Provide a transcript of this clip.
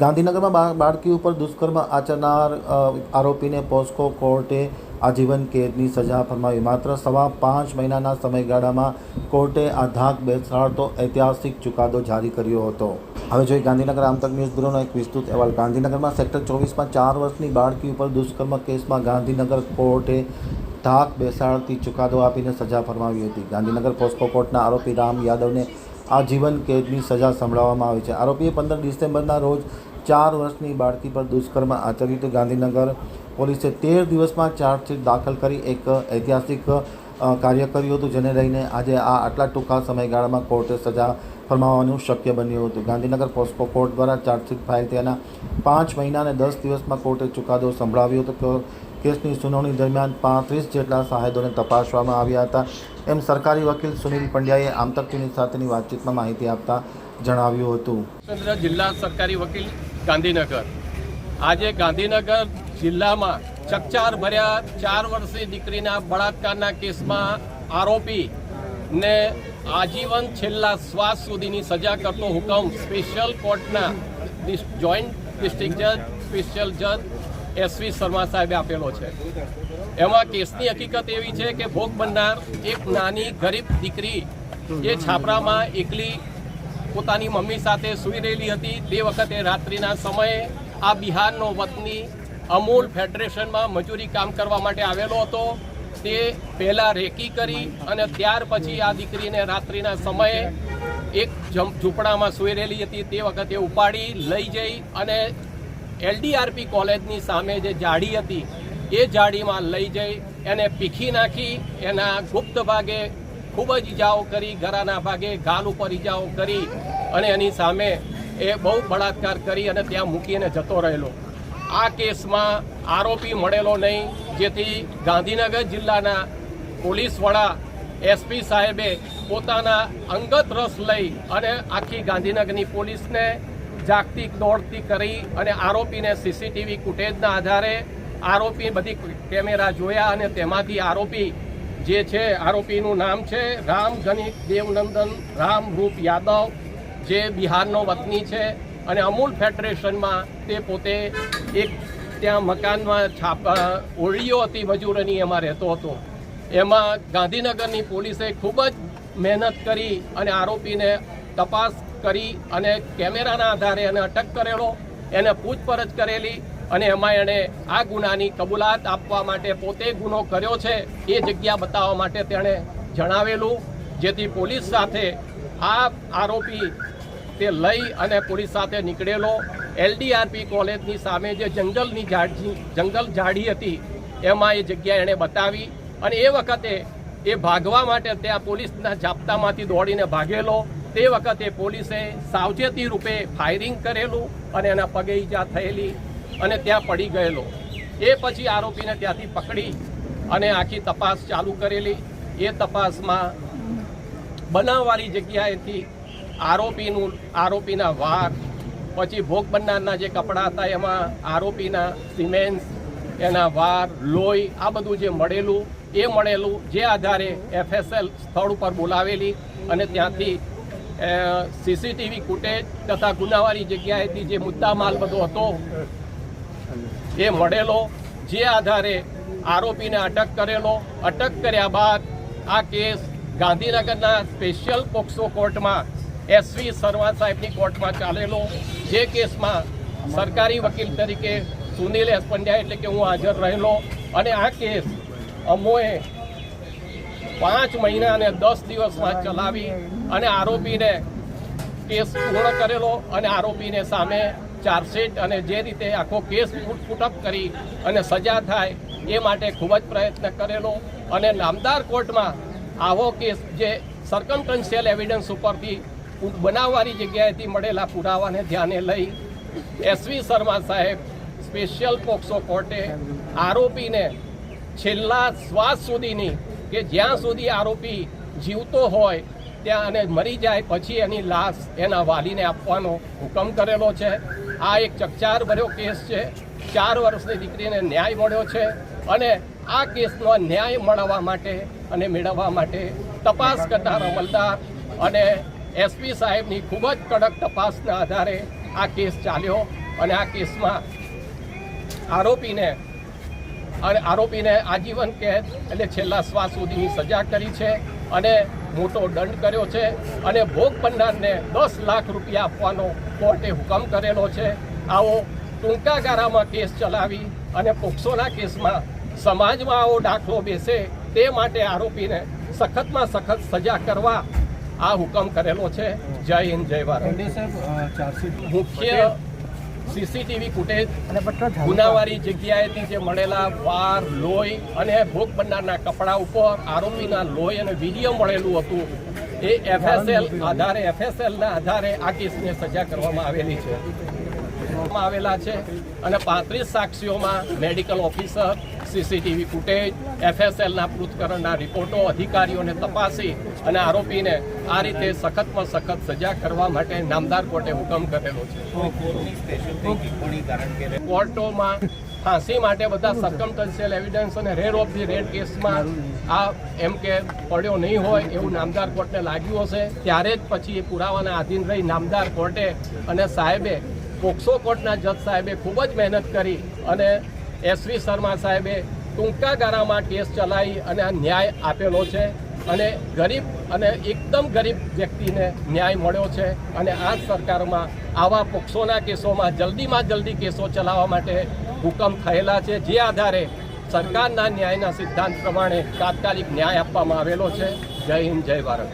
ગાંધીનગરમાં બાળકી ઉપર દુષ્કર્મ આચરનાર આરોપીને પોસ્કો કોર્ટે આજીવન કેદની સજા ફરમાવી. માત્ર 5.5 મહિનાના સમયગાળામાં કોર્ટે આ ધાક બેસાડતો ઐતિહાસિક ચુકાદો જારી કર્યો હતો. હવે જોઈએ ગાંધીનગર આમતક ન્યૂઝ બ્યુરોનો એક વિસ્તૃત અહેવાલ. ગાંધીનગરમાં સેક્ટર 24માં 4 વર્ષની બાળકી ઉપર દુષ્કર્મ કેસમાં ગાંધીનગર કોર્ટે ધાક બેસાડતી ચુકાદો આપીને સજા ફરમાવી હતી. ગાંધીનગર પોસ્કો કોર્ટના આરોપી રામ યાદવને આજીવન કેદની સજા સંભળાવવામાં આવી છે. આરોપીએ 15 ડિસેમ્બરના રોજ 4 વર્ષની બાળકી પર દુષ્કર્મ આચર્યું હતું. ગાંધીનગર પોલીસે 13 દિવસમાં ચાર્જશીટ દાખલ કરી એક ઐતિહાસિક કાર્ય કર્યું હતું, જેને લઈને આજે આટલા ટૂંકા સમયગાળામાં કોર્ટે સજા ફરમાવવાનું શક્ય બન્યું હતું. ગાંધીનગર પોસ્કો કોર્ટ દ્વારા ચાર્જશીટ ફાઇલ થયાના 5 મહિના અને 10 દિવસમાં કોર્ટે ચુકાદો સંભળાવ્યો હતો. કેસની સુનાવણી દરમિયાન 35 જેટલા સાહેદોને તપાસવામાં આવ્યા હતા, એમ સરકારી વકીલ સુનિલ પંડ્યાએ આમતક ન્યૂઝ સાથેની વાતચીતમાં માહિતી આપતા જણાવ્યું હતું. જિલ્લા સરકારી વકીલ ગાંધીનગર. આજે ગાંધીનગર જિલ્લામાં ચકચાર ભર્યા 4 વર્ષની દીકરીના બળાત્કારના કેસમાં આરોપીને આજીવન છેલ્લા શ્વાસ સુધીની સજા કરતો હુકમ સ્પેશિયલ કોર્ટના જોઈન્ટ ડિસ્ટ્રિક્ટ જજ સ્પેશિયલ જજ SV શર્મા સાહેબે આપેલો છે. એમાં કેસની હકીકત એવી છે કે ભોગ બનનાર એક નાની ગરીબ દીકરી એ છાપરામાં એકલી પોતાની મમ્મી સાથે સૂઈ રહેલી હતી. તે વખતે રાત્રિના સમયે આ બિહારનો વતની અમૂલ ફેડરેશનમાં મજૂરી કામ કરવા માટે આવેલો હતો. તે પહેલાં રેકી કરી અને ત્યાર પછી આ દીકરીને રાત્રિના સમયે એક ઝૂંપડામાં સૂઈ રહેલી હતી. તે વખતે ઉપાડી લઈ જઈ અને LDRP કોલેજની સામે જે જાડી હતી એ જાડીમાં લઈ જઈ એને પીખી નાખી. એના ગુપ્ત ભાગે ખૂબ જ ઈજાઓ કરી, ગળાના ભાગે ગાલ ઉપર ઈજાઓ કરી અને એની સામે એ બહુ બળાત્કાર કરી અને ત્યાં મૂકીને જતો રહેલો. આ કેસમાં આરોપી મળેલો નહીં, જેથી ગાંધીનગર જિલ્લાના પોલીસ વડા SP સાહેબે પોતાના અંગત રસ લઈ અને આખી ગાંધીનગરની પોલીસને જાગતી દોડતી કરી અને આરોપીને CCTV ફૂટેજના આધારે આરોપી બધી કેમેરા જોયા અને તેમાંથી આરોપી જે છે, આરોપીનું નામ છે રામ ગણિત દેવનંદન રામરૂપ યાદવ, જે બિહારનો વતની છે અને અમૂલ ફેડરેશનમાં તે પોતે એક ત્યાં મકાનમાં ઓળીઓ હતી મજૂરોની, એમાં રહેતો હતો. એમાં ગાંધીનગરની પોલીસે ખૂબ જ મહેનત કરી અને આરોપીને તપાસ કરી અને કેમેરાના આધારે એને અટક કરેલો, એને પૂછપરછ કરેલી અને એમાં એણે આ ગુનાની કબૂલાત આપવા માટે પોતે ગુનો કર્યો છે એ જગ્યા બતાવવા માટે તેણે જણાવેલું. જેથી પોલીસ સાથે આ આરોપી તે લઈ અને પોલીસ સાથે નીકળેલો. LDRP કોલેજની સામે જે જંગલ જાડી હતી એમાં એ જગ્યા એણે બતાવી અને એ વખતે એ ભાગવા માટે ત્યાં પોલીસના જાપ્તામાંથી દોડીને ભાગેલો. તે વખતે પોલીસે સાવચેતી રૂપે ફાયરિંગ કરેલું અને એના પગે ઈજા થયેલી અને ત્યાં પડી ગયેલો. એ પછી આરોપીને ત્યાંથી પકડી અને આખી તપાસ ચાલુ કરેલી. એ તપાસમાં બનાવવાળી જગ્યાએથી આરોપીના વાર, પછી ભોગ બનનારના જે કપડાં હતા એમાં આરોપીના સિમેન્સ, એના વાર, લોહી, આ બધું જે મળેલું જે આધારે FSL સ્થળ ઉપર બોલાવેલી અને ત્યાંથી CCTV ફૂટેજ તથા ગુનાવારી જગ્યાએથી જે મુદ્દામાલ બધો હતો એ મળેલો, જે આધારે આરોપીને અટક કરેલો. અટક કર્યા બાદ આ કેસ ગાંધીનગરના સ્પેશિયલ પોક્સો કોર્ટમાં SV શર્મા સાહેબની કોર્ટમાં ચાલેલો. જે કેસમાં સરકારી વકીલ તરીકે સુનિલ S પંડ્યા એટલે કે હું હાજર રહેલો અને આ કેસ અમોએ 5 મહિના અને 10 દિવસમાં ચલાવી અને આરોપીને કેસ પૂર્ણ કરેલો અને આરોપીને સામે ચાર્જશીટ અને જે રીતે આખો કેસ ફૂટઅપ કરી અને સજા થાય એ માટે ખૂબ જ પ્રયત્ન કરેલો. અને નામદાર કોર્ટમાં આવો કેસ જે સર્કમસ્ટન્શિયલ એવિડન્સ ઉપરથી બનાવવાની જગ્યાએથી મળેલા પુરાવાને ધ્યાને લઈ SV શર્મા સાહેબ સ્પેશિયલ પોક્સો કોર્ટે આરોપીને છેલ્લા શ્વાસ સુધીની, કે જ્યાં સુધી આરોપી જીવતો હોય ત્યાં અને મરી જાય પછી એની લાશ એના વાલીને આપવાનો હુકમ કરેલો છે. આ એક ચકચાર ભર્યો કેસ છે. 4 વર્ષની દીકરીને ન્યાય મળ્યો છે અને આ કેસનો ન્યાય મેળવવા માટે તપાસ કરનાર અમલદાર અને SP સાહેબની ખૂબ જ કડક તપાસના આધારે આ કેસ ચાલ્યો અને આ કેસમાં આરોપીને આજીવન કેદ એટલે છેલ્લા શ્વાસ સુધીની સજા કરી છે અને મોટો દંડ કર્યો છે અને ભોગ બનનારને 10 લાખ રૂપિયા આપવાનો કોર્ટે હુકમ કરેલો છે. આવો ટૂંકા ગાળામાં કેસ ચલાવી અને પોક્સોના કેસમાં સમાજમાં આવો દાખલો બેસે તે માટે આરોપીને સખતમાં સખત સજા કરવા આ હુકમ કરેલો છે. જય હિન્દ, જય ભારત. મુખ્ય સીસીટીવી ફૂટેજ ગુનાવારી જગ્યાએથી જે મળેલા વાર, લોહી અને ભોગ બનનારના કપડા ઉપર આરોપીના લોહી અને વિડીયો મળેલું હતું એ એફએસએલના આધારે આ કેસની સજા કરવામાં આવેલી છે. આવેલા છે અને 35 સાક્ષીઓમાં મેડિકલ ઓફિસર, સીસીટીવી ફૂટેજ, એફએસએલના પૃથ્થકરણના રિપોર્ટો અધિકારીઓને તપાસી અને આરોપીને આ રીતે સખતમાં સખત સજા કરવા માટે નામદાર કોર્ટે હુકમ કરેલો છે. કોર્ટોમાં ફાંસી માટે બધા સર્કમસ્ટન્શિયલ એવિડન્સ અને રેર ઓફ ધી રેડ કેસમાં આ એમ કે પડ્યો નહીં હોય એવું નામદાર કોર્ટને લાગ્યું હશે ત્યારે જ પછી એ પુરાવાના આધીન રહી નામદાર કોર્ટે અને સાહેબે પોક્સો કોર્ટના જજ સાહેબે ખૂબ જ મહેનત કરી અને એસવી શર્મા સાહેબે ટૂંકા ગાળામાં કેસ ચલાવી અને આ ન્યાય આપેલો છે અને ગરીબ અને એકદમ ગરીબ વ્યક્તિને ન્યાય મળ્યો છે. અને આ સરકારમાં આવા પોક્સોના કેસોમાં જલ્દીમાં જલ્દી કેસો ચલાવવા માટે હુકમ થયેલા છે, જે આધારે સરકારના ન્યાયના સિદ્ધાંત પ્રમાણે તાત્કાલિક ન્યાય આપવામાં આવેલો છે. જય હિન્દ, જય ભારત.